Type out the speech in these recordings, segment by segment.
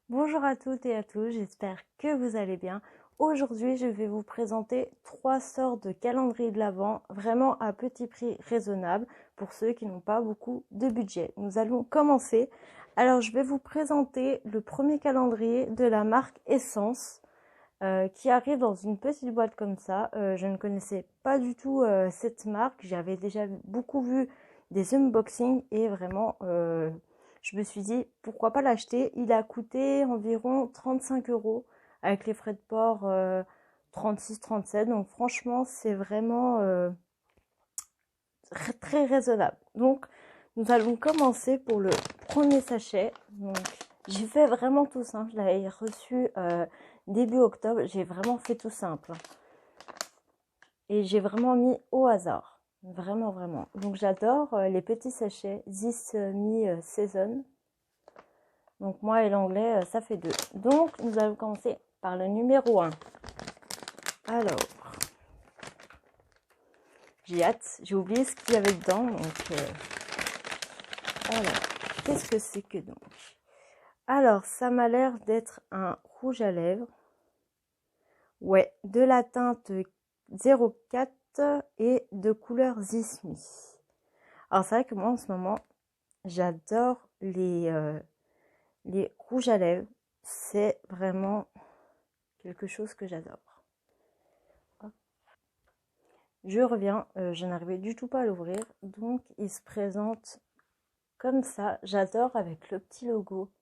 Bonjour à toutes et à tous, j'espère que vous allez bien. Aujourd'hui, je vais vous présenter 3 sortes de calendrier de l'Avent, vraiment à petit prix raisonnable pour ceux qui n'ont pas beaucoup de budget. Nous allons commencer. Alors, je vais vous présenter le premier calendrier de la marque Essence qui arrive dans une petite boîte comme ça. Je ne connaissais pas du tout cette marque, j'avais déjà beaucoup vu des unboxings et vraiment je me suis dit pourquoi pas l'acheter. Il a coûté environ 35 € avec les frais de port 36-37, donc franchement c'est vraiment très raisonnable. Donc nous allons commencer pour le premier sachet. Donc j'ai fait vraiment tout simple, je l'avais reçu début octobre, j'ai vraiment fait tout simple. Et j'ai vraiment mis au hasard. Vraiment, vraiment. Donc j'adore les petits sachets This Me Season. Donc moi et l'anglais, ça fait 2. Donc nous allons commencer par le numéro 1. Alors, j'ai hâte. J'ai oublié ce qu'il y avait dedans. Donc, alors, qu'est-ce que c'est que donc? Alors, ça m'a l'air d'être un rouge à lèvres. Ouais, de la teinte 04 et de couleur This Me. Alors c'est vrai que moi en ce moment, j'adore les rouges à lèvres. C'est vraiment quelque chose que j'adore. Je reviens, je n'arrivais du tout pas à l'ouvrir. Donc il se présente comme ça. J'adore avec le petit logo.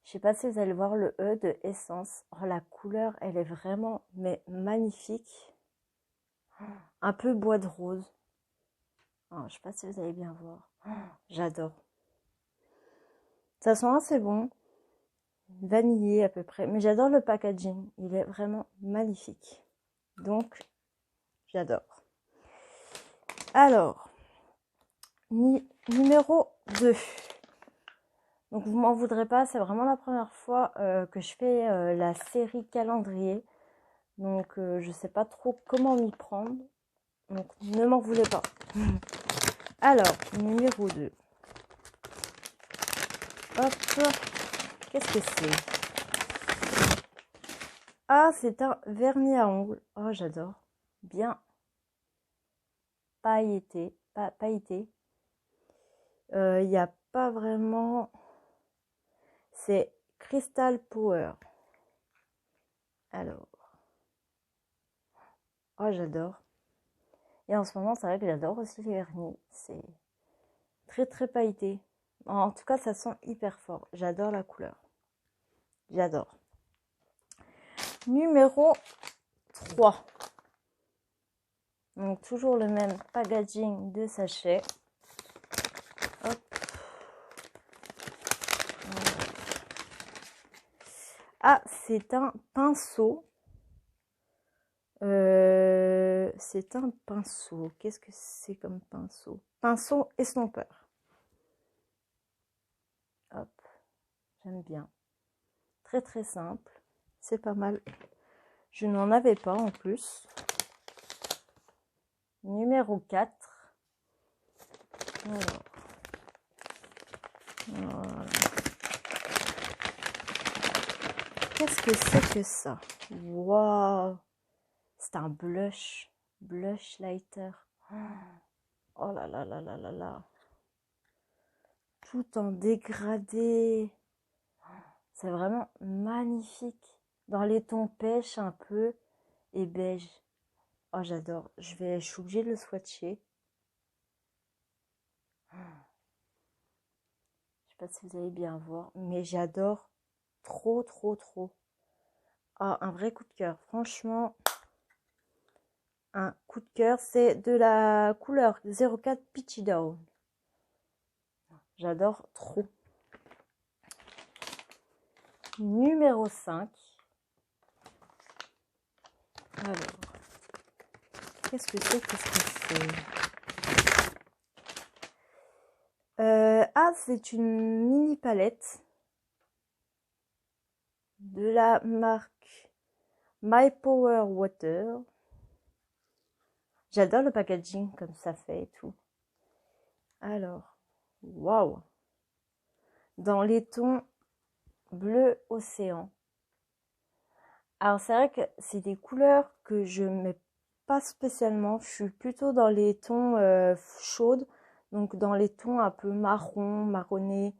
Je sais pas si vous allez voir le E de Essence. Oh, la couleur, elle est vraiment magnifique. Un peu bois de rose. Oh, je sais pas si vous allez bien voir. Oh, j'adore. Ça sent assez bon. Vanillé à peu près. Mais j'adore le packaging. Il est vraiment magnifique. Donc, j'adore. Alors, numéro 2. Donc, vous m'en voudrez pas. C'est vraiment la première fois que je fais la série calendrier. Donc, je sais pas trop comment m'y prendre. Donc, ne m'en voulez pas. Alors, numéro 2. Hop. Qu'est-ce que c'est? Ah, c'est un vernis à ongles. Oh, j'adore. Bien pailleté. Pailleté. Il n'y a pas vraiment... C'est Crystal Power. Alors. Oh, j'adore. Et en ce moment, c'est vrai que j'adore aussi les vernis. C'est très pailleté. En tout cas, ça sent hyper fort. J'adore la couleur. J'adore. Numéro 3. Donc, toujours le même packaging de sachet. Hop. Ah, c'est un pinceau. C'est un pinceau. Qu'est-ce que c'est comme pinceau? Pinceau estompeur. Hop. J'aime bien. Très simple. C'est pas mal. Je n'en avais pas en plus. Numéro 4. Alors. Voilà. Qu'est-ce que c'est que ça? Waouh! C'est un blush. Blush lighter. Oh là là là là là là. Tout en dégradé. C'est vraiment magnifique. Dans les tons pêche un peu et beige. Oh, j'adore. Je suis obligée de le swatcher. Je sais pas si vous allez bien voir, mais j'adore trop. Ah, un vrai coup de cœur. Franchement, un coup de cœur. C'est de la couleur 04 Peachy Down. J'adore trop. Numéro 5. Alors, qu'est-ce que c'est? Ah, c'est une mini palette de la marque My Power Water. J'adore le packaging comme ça fait et tout. Alors, waouh! Dans les tons bleu océan. Alors c'est vrai que c'est des couleurs que je mets pas spécialement. Je suis plutôt dans les tons chaudes, donc dans les tons un peu marron, marronné.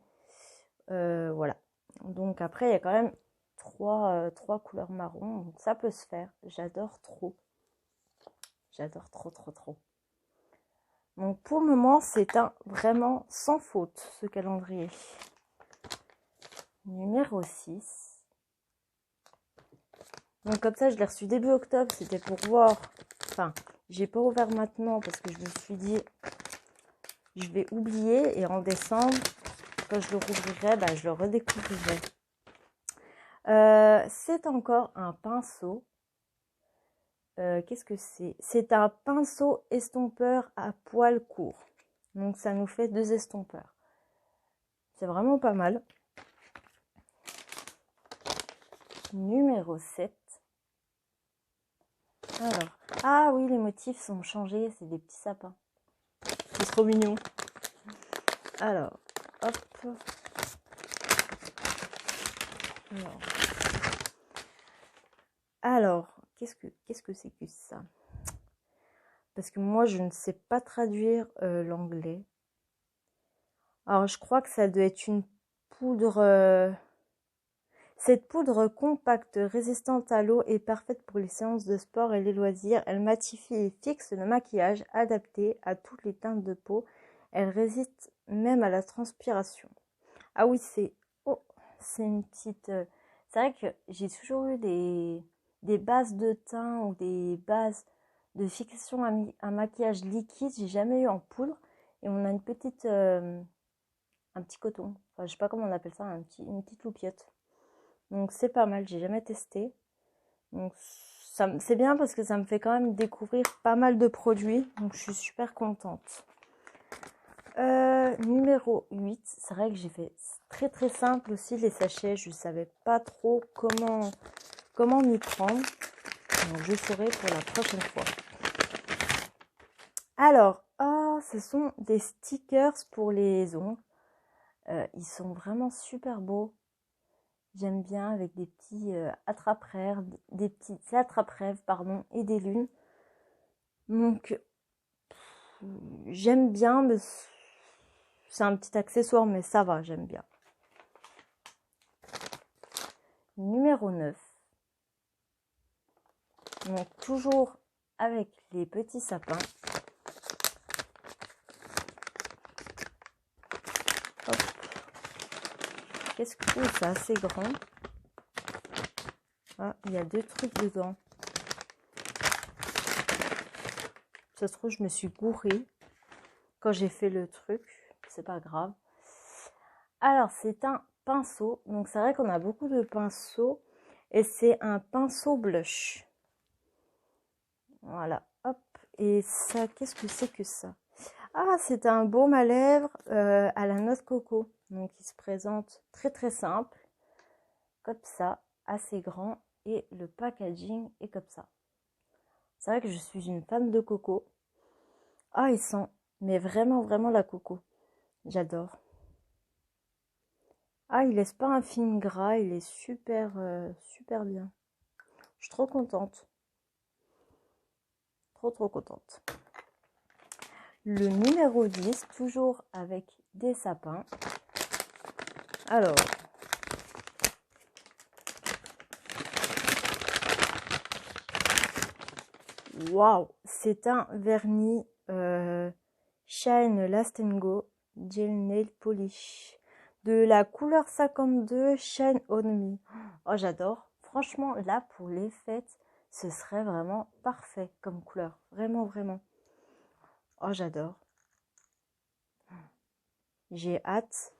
Voilà. Donc après il y a quand même trois couleurs marron, donc ça peut se faire. J'adore trop. J'adore trop trop trop. Donc pour le moment c'est un vraiment sans faute ce calendrier. Numéro 6. Donc comme ça je l'ai reçu début octobre, c'était pour voir. Enfin, j'ai pas ouvert maintenant parce que je me suis dit je vais oublier et en décembre quand je le rouvrirai, bah, je le redécouvrirai. C'est encore un pinceau. Qu'est-ce que c'est? C'est un pinceau estompeur à poils courts. Donc ça nous fait 2 estompeurs. C'est vraiment pas mal. Numéro 7. Alors, ah oui, les motifs sont changés, c'est des petits sapins. C'est trop mignon. Alors, hop. Alors, qu'est-ce que c'est que ça? Parce que moi, je ne sais pas traduire l'anglais. Alors, je crois que ça doit être une poudre... Cette poudre compacte, résistante à l'eau est parfaite pour les séances de sport et les loisirs. Elle matifie et fixe le maquillage, adapté à toutes les teintes de peau. Elle résiste même à la transpiration. Ah oui, c'est une petite... C'est vrai que j'ai toujours eu des bases de teint ou des bases de fixation à maquillage liquide. J'ai jamais eu en poudre. Et on a une petite... un petit coton. Enfin, je sais pas comment on appelle ça, une petite loupiote. Donc c'est pas mal, j'ai jamais testé. Donc c'est bien parce que ça me fait quand même découvrir pas mal de produits. Donc je suis super contente. Numéro 8, c'est vrai que j'ai fait très très simple aussi les sachets. Je savais pas trop comment m'y prendre. Donc je saurai pour la prochaine fois. Alors, ce sont des stickers pour les ongles. Ils sont vraiment super beaux. J'aime bien avec des petits attrape-rêves, pardon, et des lunes. Donc, j'aime bien, mais c'est un petit accessoire, mais ça va, j'aime bien. Numéro 9. Donc, toujours avec les petits sapins. Hop. Qu'est-ce que c'est? C'est assez grand. Ah, il y a 2 trucs dedans. Ça se trouve, je me suis gourée quand j'ai fait le truc. C'est pas grave. Alors, c'est un pinceau. Donc, c'est vrai qu'on a beaucoup de pinceaux. Et c'est un pinceau blush. Voilà, hop. Et ça, qu'est-ce que c'est que ça? Ah, c'est un baume à lèvres à la noix de coco. Donc, il se présente très très simple. Comme ça, assez grand. Et le packaging est comme ça. C'est vrai que je suis une fan de coco. Ah, il sent, mais vraiment, vraiment la coco. J'adore. Ah, il laisse pas un film gras. Il est super, super bien. Je suis trop contente. Trop, trop contente. Le numéro 10, toujours avec des sapins. Alors, waouh, c'est un vernis Shine Last and Go Gel Nail Polish de la couleur 52 Shine On Me. Oh, j'adore. Franchement, là, pour les fêtes, ce serait vraiment parfait comme couleur. Vraiment, vraiment. Oh, j'adore. J'ai hâte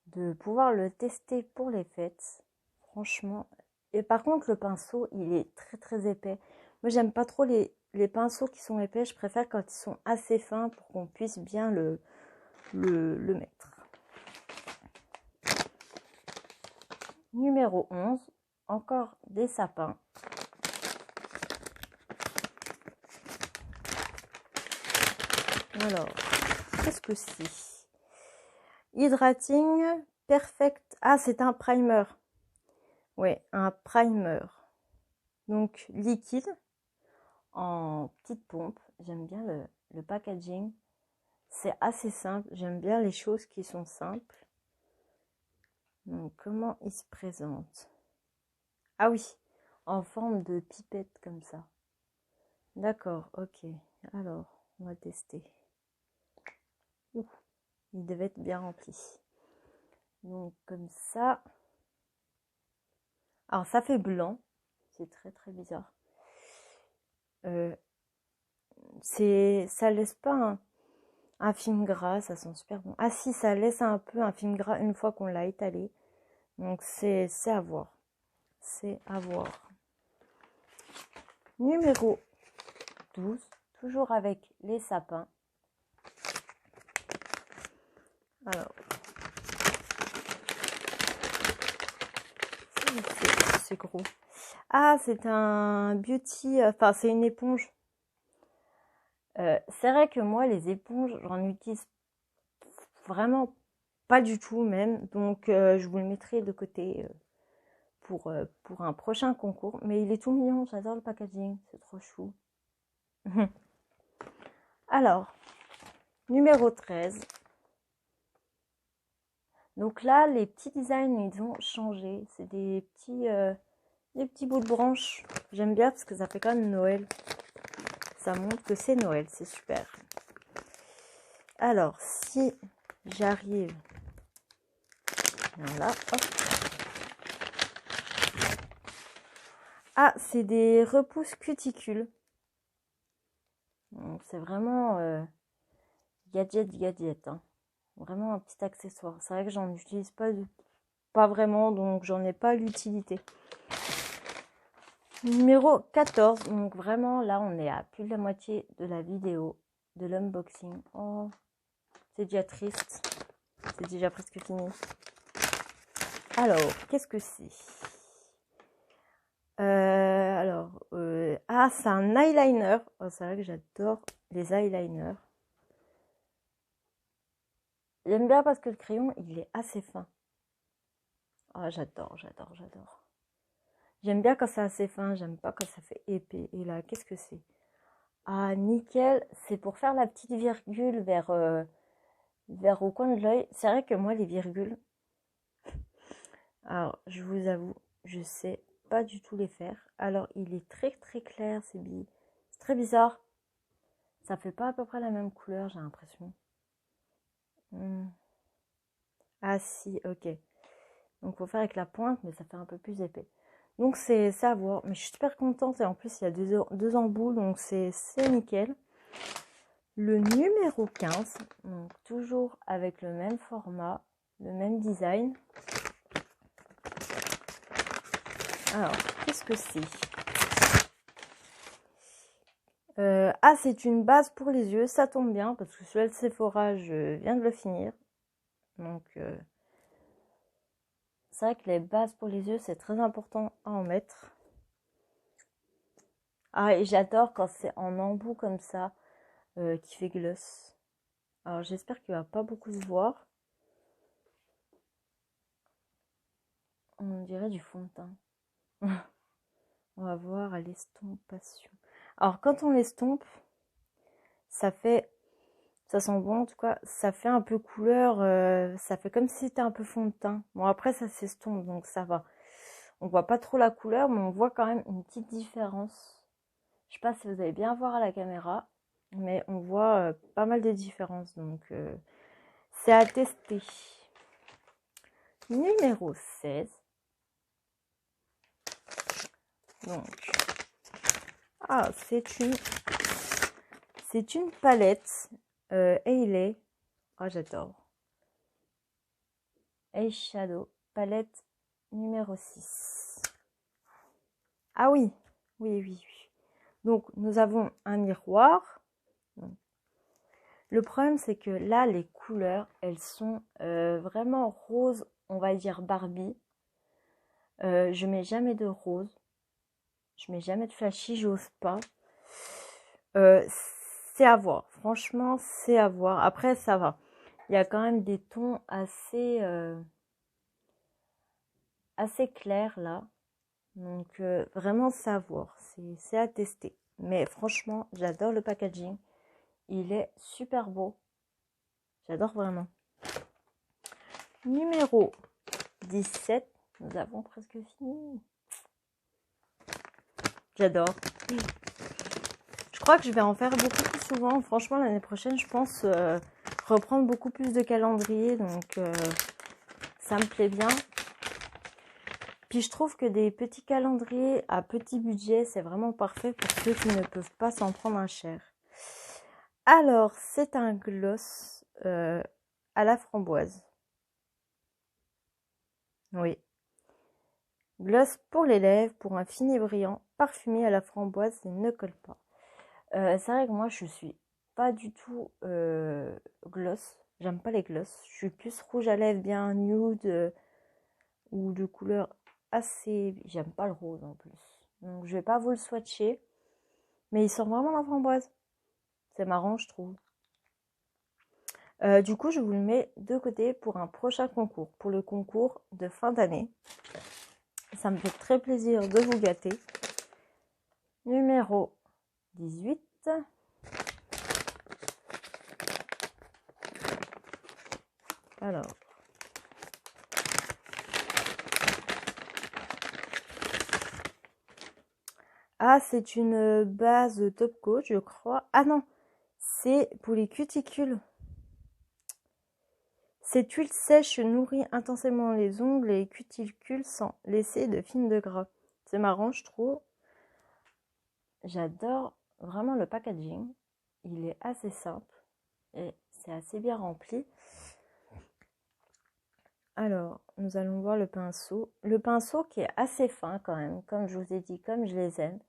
de pouvoir le tester pour les fêtes. Franchement. Et par contre, le pinceau, il est très, très épais. Moi, j'aime pas trop les pinceaux qui sont épais. Je préfère quand ils sont assez fins pour qu'on puisse bien le mettre. Numéro 11. Encore des sapins. Alors, qu'est-ce que c'est? Hydrating Perfect Ah, c'est un primer. Ouais, un primer. Donc, liquide, en petite pompe. J'aime bien le packaging. C'est assez simple. J'aime bien les choses qui sont simples. Donc, comment il se présente? Ah oui, en forme de pipette comme ça. D'accord, ok. Alors, on va tester. Ouh, il devait être bien rempli. Donc, comme ça. Alors, ça fait blanc. C'est très, très bizarre. Ça laisse pas un film gras, ça sent super bon. Ah si, ça laisse un peu un film gras une fois qu'on l'a étalé. Donc, c'est à voir. C'est à voir. Numéro 12, toujours avec les sapins. Alors, c'est gros. Ah, c'est un beauty, enfin c'est une éponge. C'est vrai que moi, les éponges, j'en utilise vraiment pas du tout même. Donc, je vous le mettrai de côté pour un prochain concours. Mais il est tout mignon, j'adore le packaging, c'est trop chou. Alors, numéro 13. Donc là, les petits designs, ils ont changé. C'est des petits bouts de branches. J'aime bien parce que ça fait quand même Noël. Ça montre que c'est Noël, c'est super. Alors, si j'arrive... Voilà, hop. Ah, c'est des repousses cuticules. C'est vraiment gadget. Hein. Vraiment un petit accessoire. C'est vrai que j'en utilise pas vraiment, donc j'en ai pas l'utilité. Numéro 14. Donc vraiment, là, on est à plus de la moitié de la vidéo de l'unboxing. Oh, c'est déjà triste. C'est déjà presque fini. Alors, qu'est-ce que c'est? Ah, c'est un eyeliner. Oh, c'est vrai que j'adore les eyeliners. J'aime bien parce que le crayon, il est assez fin. Oh, j'adore. J'aime bien quand c'est assez fin, j'aime pas quand ça fait épais. Et là, qu'est-ce que c'est? Ah, nickel, c'est pour faire la petite virgule vers au coin de l'œil. C'est vrai que moi, les virgules, alors, je vous avoue, je sais pas du tout les faire. Alors, il est très très clair, c'est très bizarre. Ça fait pas à peu près la même couleur, j'ai l'impression. Ah si, ok. Donc, faut faire avec la pointe, mais ça fait un peu plus épais. Donc, c'est à voir. Mais je suis super contente. Et en plus, il y a deux embouts, donc c'est nickel. Le numéro 15, donc toujours avec le même format, le même design. Alors, qu'est-ce que c'est? Ah, c'est une base pour les yeux, ça tombe bien, parce que celui de Sephora, je viens de le finir. Donc, c'est vrai que les bases pour les yeux, c'est très important à en mettre. Ah, et j'adore quand c'est en embout comme ça, qui fait gloss. Alors, j'espère qu'il va pas beaucoup se voir. On dirait du fond de teint. On va voir à l'estompation. Alors, quand on l'estompe, ça sent bon en tout cas, ça fait un peu couleur, ça fait comme si c'était un peu fond de teint. Bon, après, ça s'estompe, donc ça va. On voit pas trop la couleur, mais on voit quand même une petite différence. Je sais pas si vous allez bien voir à la caméra, mais on voit pas mal de différences, donc c'est à tester. Numéro 16. Donc, ah, c'est une palette Hailey. Oh, j'adore. Eyeshadow, palette numéro 6. Ah oui. Donc, nous avons un miroir. Le problème, c'est que là, les couleurs, elles sont vraiment roses, on va dire Barbie. Je mets jamais de rose. Je mets jamais de flashy, j'ose pas. C'est à voir. Franchement, c'est à voir. Après, ça va. Il y a quand même des tons assez assez clair là. Donc vraiment savoir, c'est à tester. Mais franchement, j'adore le packaging. Il est super beau. J'adore vraiment. Numéro 17. Nous avons presque fini. J'adore. Je crois que je vais en faire beaucoup plus souvent. Franchement, l'année prochaine, je pense reprendre beaucoup plus de calendrier. Donc, ça me plaît bien. Puis, je trouve que des petits calendriers à petit budget, c'est vraiment parfait pour ceux qui ne peuvent pas s'en prendre un cher. Alors, c'est un gloss à la framboise. Oui. Gloss pour les lèvres, pour un fini brillant, parfumé à la framboise et ne colle pas. C'est vrai que moi, je suis pas du tout gloss. J'aime pas les gloss. Je suis plus rouge à lèvres bien nude ou de couleur assez... J'aime pas le rose en plus. Donc, je vais pas vous le swatcher. Mais il sent vraiment la framboise. C'est marrant, je trouve. Du coup, je vous le mets de côté pour un prochain concours. Pour le concours de fin d'année. Ça me fait très plaisir de vous gâter. Numéro 18. Alors. Ah, c'est une base top coat, je crois. Ah non, c'est pour les cuticules. Cette huile sèche nourrit intensément les ongles et les cuticules sans laisser de fines de gras. C'est marrant, je trouve. J'adore vraiment le packaging. Il est assez simple et c'est assez bien rempli. Alors, nous allons voir le pinceau. Le pinceau qui est assez fin quand même, comme je vous ai dit, comme je les aime.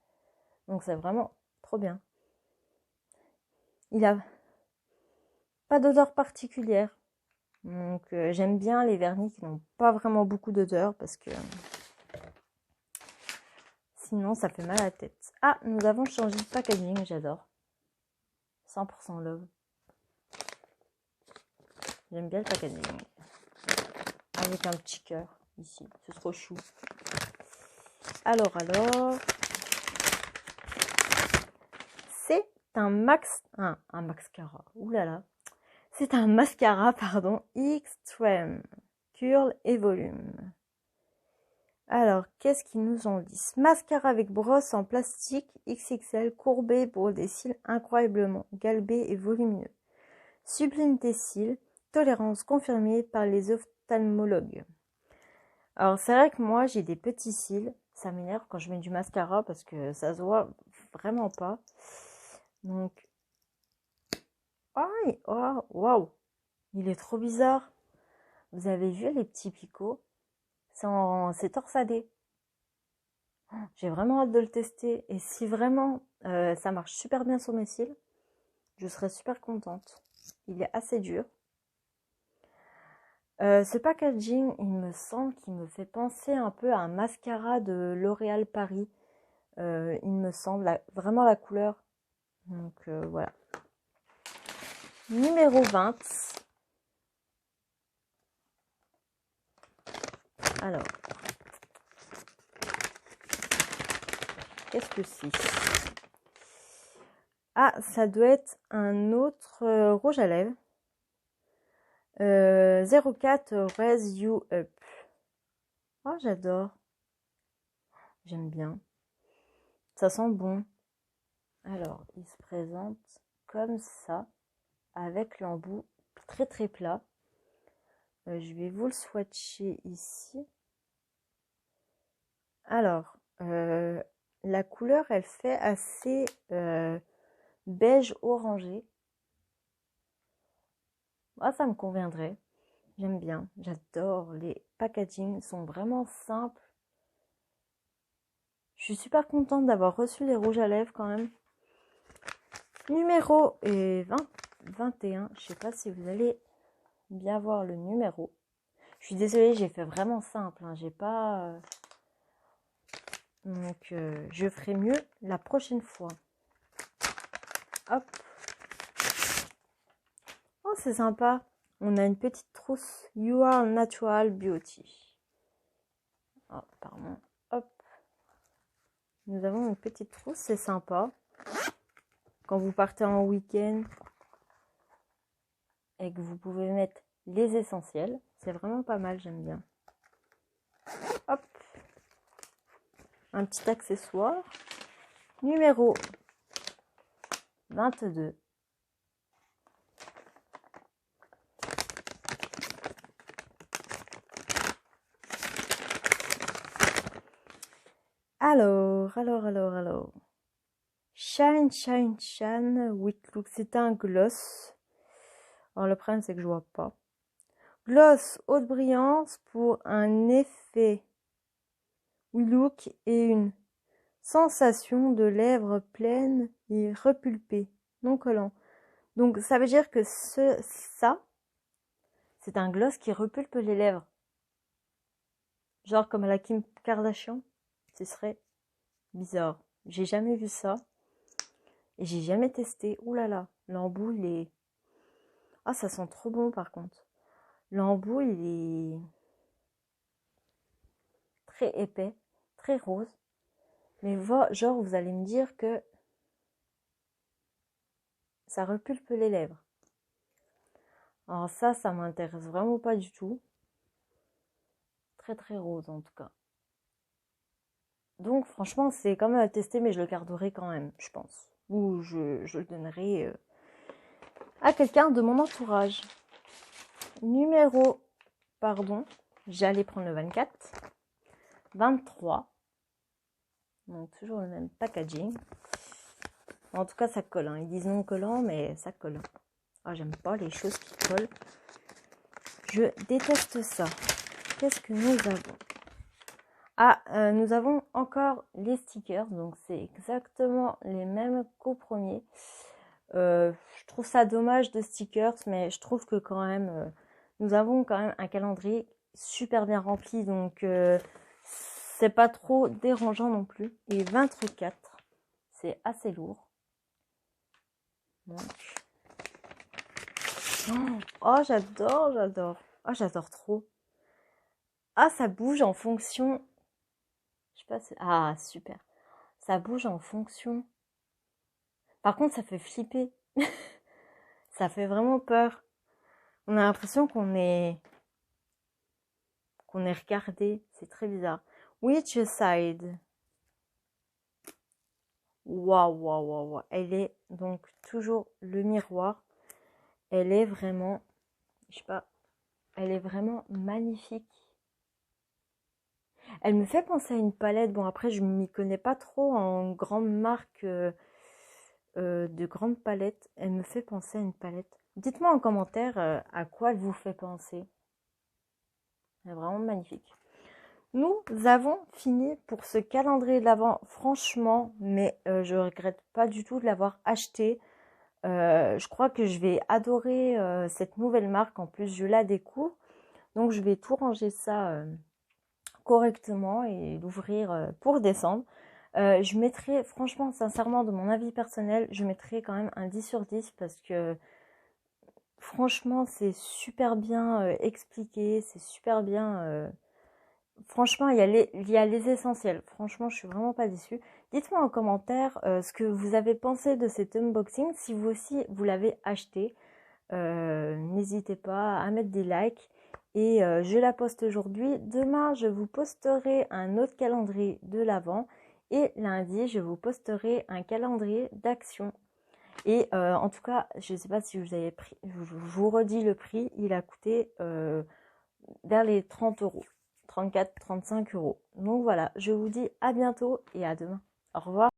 Donc c'est vraiment trop bien. Il a pas d'odeur particulière. Donc j'aime bien les vernis qui n'ont pas vraiment beaucoup d'odeur parce que sinon ça fait mal à la tête. Ah, nous avons changé de packaging, j'adore. 100% love. J'aime bien le packaging. Avec un petit cœur ici, c'est trop chou. Alors, c'est un mascara. Ouh là là. C'est un mascara, pardon, Extreme Curl et Volume. Alors, qu'est-ce qu'ils nous en disent? Mascara avec brosse en plastique XXL courbé pour des cils incroyablement galbés et volumineux. Sublime tes cils, tolérance confirmée par les ophtalmologues. Alors, c'est vrai que moi, j'ai des petits cils. Ça m'énerve quand je mets du mascara parce que ça se voit vraiment pas. Donc, oh, waouh, il est trop bizarre. Vous avez vu les petits picots? C'est torsadé. J'ai vraiment hâte de le tester. Et si vraiment ça marche super bien sur mes cils, je serais super contente. Il est assez dur. Ce packaging, il me semble qu'il me fait penser un peu à un mascara de L'Oréal Paris. Il me semble, vraiment la couleur. Donc voilà. Numéro 20. Alors. Qu'est-ce que c'est? Ah, ça doit être un autre rouge à lèvres. 04 Raise You Up. Oh, j'adore. J'aime bien. Ça sent bon. Alors, il se présente comme ça, avec l'embout très très plat. Je vais vous le swatcher ici. Alors, la couleur, elle fait assez beige orangé. Moi, ça me conviendrait. J'aime bien. J'adore. Les packagings sont vraiment simples. Je suis super contente d'avoir reçu les rouges à lèvres quand même. Numéro 21. Je sais pas si vous allez bien voir le numéro. Je suis désolée, j'ai fait vraiment simple. Hein. J'ai pas... Donc, je ferai mieux la prochaine fois. Hop. Oh, c'est sympa. On a une petite trousse You Are Natural Beauty. Oh, pardon. Hop. Nous avons une petite trousse, c'est sympa. Quand vous partez en week-end et que vous pouvez mettre les essentiels, c'est vraiment pas mal, j'aime bien. Hop. Un petit accessoire. Numéro 22. Alors. Shine, shine, shine with look. C'est un gloss. Alors le problème c'est que je vois pas. Gloss haute brillance pour un effet look et une sensation de lèvres pleines et repulpées, non collant. Donc ça veut dire que ça, c'est un gloss qui repulpe les lèvres. Genre comme à la Kim Kardashian. Ce serait bizarre. J'ai jamais vu ça. Et j'ai jamais testé. Ouh là là, l'embout il est... Ah, ça sent trop bon par contre. L'embout il est très épais, très rose. Mais genre vous allez me dire que ça repulpe les lèvres. Alors ça m'intéresse vraiment pas du tout. Très très rose en tout cas. Donc franchement c'est quand même à tester, mais je le garderai quand même, je pense. Ou je le donnerai à quelqu'un de mon entourage. Numéro, pardon, j'allais prendre le 24. 23. Donc toujours le même packaging. En tout cas ça colle, hein. Ils disent non collant, mais ça colle. Ah, j'aime pas les choses qui collent. Je déteste ça. Qu'est-ce que nous avons? Ah, nous avons encore les stickers. Donc c'est exactement les mêmes qu'au premier. Je trouve ça dommage de stickers, mais je trouve que quand même, nous avons quand même un calendrier super bien rempli. Donc c'est pas trop dérangeant non plus. Et 24, c'est assez lourd. Donc... Oh, j'adore. Oh, j'adore trop. Ah, ça bouge en fonction. Je sais pas si... Ah, super. Ça bouge en fonction. Par contre, ça fait flipper. Ça fait vraiment peur. On a l'impression qu'on est regardé. C'est très bizarre. Which side? Waouh. Elle est donc toujours le miroir. Elle est vraiment, je sais pas, elle est vraiment magnifique. Elle me fait penser à une palette. Bon, après, je m'y connais pas trop en grande marque de grandes palettes. Elle me fait penser à une palette. Dites-moi en commentaire à quoi elle vous fait penser. Elle est vraiment magnifique. Nous avons fini pour ce calendrier de l'Avent, franchement, mais je regrette pas du tout de l'avoir acheté. Je crois que je vais adorer cette nouvelle marque. En plus, je la découvre. Donc, je vais tout ranger ça correctement et l'ouvrir pour décembre. Je mettrai, franchement, sincèrement, de mon avis personnel, je mettrai quand même un 10 sur 10 parce que franchement, c'est super bien expliqué, c'est super bien... Franchement, il y a les essentiels. Franchement, je suis vraiment pas déçue. Dites-moi en commentaire ce que vous avez pensé de cet unboxing. Si vous aussi, vous l'avez acheté, n'hésitez pas à mettre des likes. Et je la poste aujourd'hui. Demain, je vous posterai un autre calendrier de l'Avent. Et lundi, je vous posterai un calendrier d'action. Et en tout cas, je ne sais pas si vous avez pris, je vous redis le prix. Il a coûté vers les 30 €. 34, 35 €. Donc voilà, je vous dis à bientôt et à demain. Au revoir.